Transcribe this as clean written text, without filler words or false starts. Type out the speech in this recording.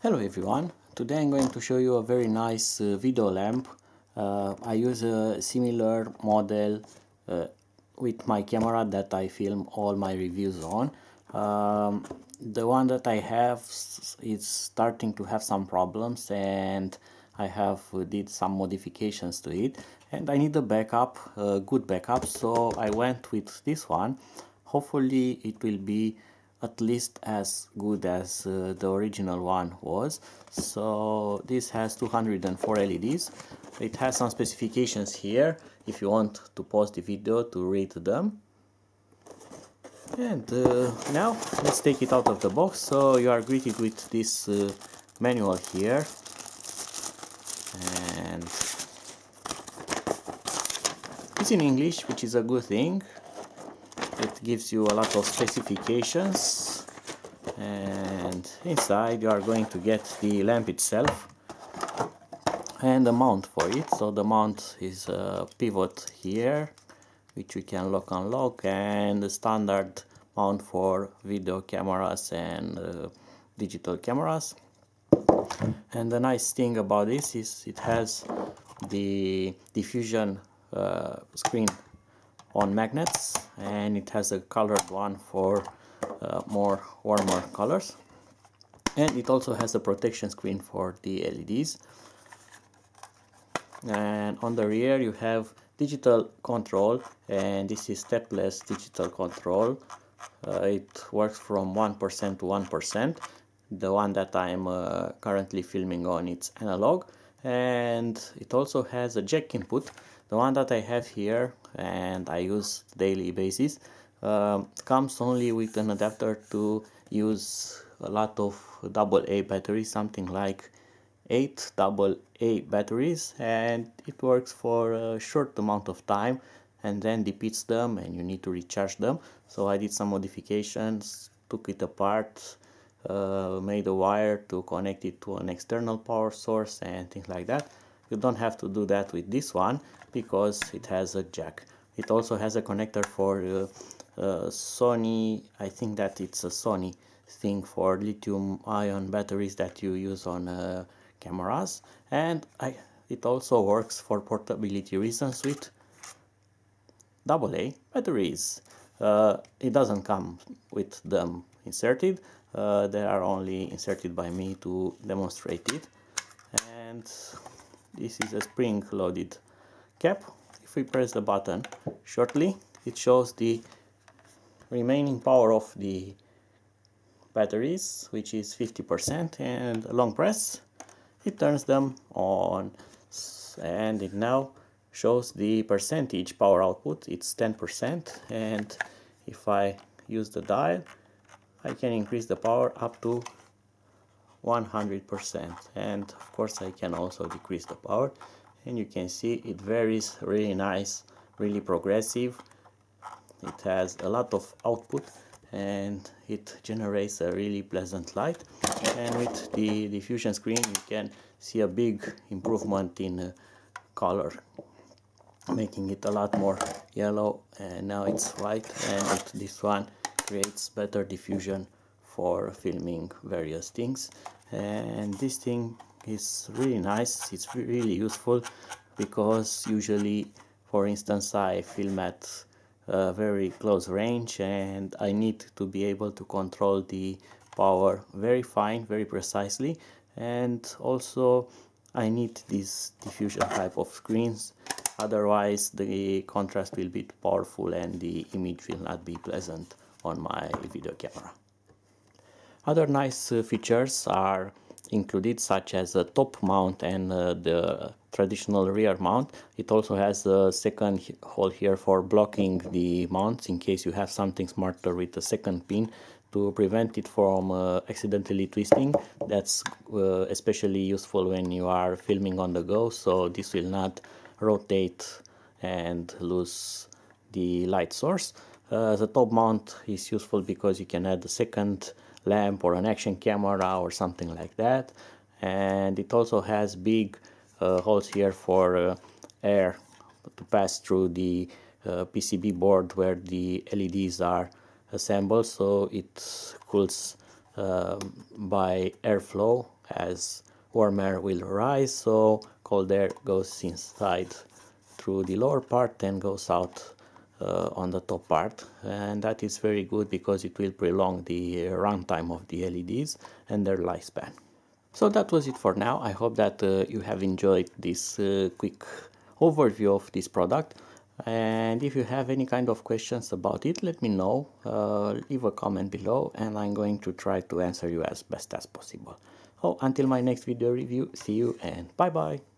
Hello everyone, today I'm going to show you a very nice video lamp. I use a similar model with my camera that I film all my reviews on. The one that I have is starting to have some problems, and I have did some modifications to it, and I need a backup, a good backup, so I went with this one. Hopefully it will be at least as good as the original one was. So this has 204 LEDs. It has some specifications here if you want to pause the video to read them. And now let's take it out of the box. So you are greeted with this manual here, and it's in English, which is a good thing. It gives you a lot of specifications, and inside you are going to get the lamp itself and the mount for it. So the mount is a pivot here, which we can lock and unlock, and the standard mount for video cameras and digital cameras. And the nice thing about this is it has the diffusion screen on magnets, and it has a colored one for more warmer colors, and it also has a protection screen for the LEDs. And on the rear you have digital control, and this is stepless digital control. It works from 1% to 1%. The one that I'm currently filming on, it's analog, and it also has a jack input. The one that I have here and I use daily basis comes only with an adapter to use a lot of AA batteries, something like 8 AA batteries, and it works for a short amount of time and then depletes them and you need to recharge them. So I did some modifications, took it apart, made a wire to connect it to an external power source and things like that. You don't have to do that with this one because it has a jack. It also has a connector for Sony. I think that it's a Sony thing for lithium-ion batteries that you use on cameras, and it also works for portability reasons with AA batteries. It doesn't come with them inserted. They are only inserted by me to demonstrate it. And this is a spring-loaded cap. If we press the button shortly, it shows the remaining power of the batteries, which is 50%, and a long press, it turns them on, and it now shows the percentage power output. It's 10%, and if I use the dial, I can increase the power up to 100%, and of course I can also decrease the power, and you can see it varies really nice, really progressive. It has a lot of output and it generates a really pleasant light, and with the diffusion screen you can see a big improvement in color, making it a lot more yellow, and now it's white, and this one creates better diffusion for filming various things. And this thing is really nice, it's really useful, because usually, for instance, I film at a very close range and I need to be able to control the power very fine, very precisely, and also I need this diffusion type of screens, otherwise the contrast will be too powerful and the image will not be pleasant on my video camera. Other nice features are included, such as a top mount and the traditional rear mount. It also has a second hole here for blocking the mounts in case you have something smarter with a second pin to prevent it from accidentally twisting. That's especially useful when you are filming on the go, so this will not rotate and lose the light source. The top mount is useful because you can add a second lamp or an action camera or something like that, and it also has big holes here for air to pass through the PCB board where the LEDs are assembled, so it cools by airflow as warm air will rise, so cold air goes inside through the lower part and goes out on the top part, and that is very good because it will prolong the runtime of the LEDs and their lifespan. So that was it for now. I hope that you have enjoyed this quick overview of this product, and if you have any kind of questions about it, let me know. Leave a comment below and I'm going to try to answer you as best as possible. So until my next video review, see you and bye bye.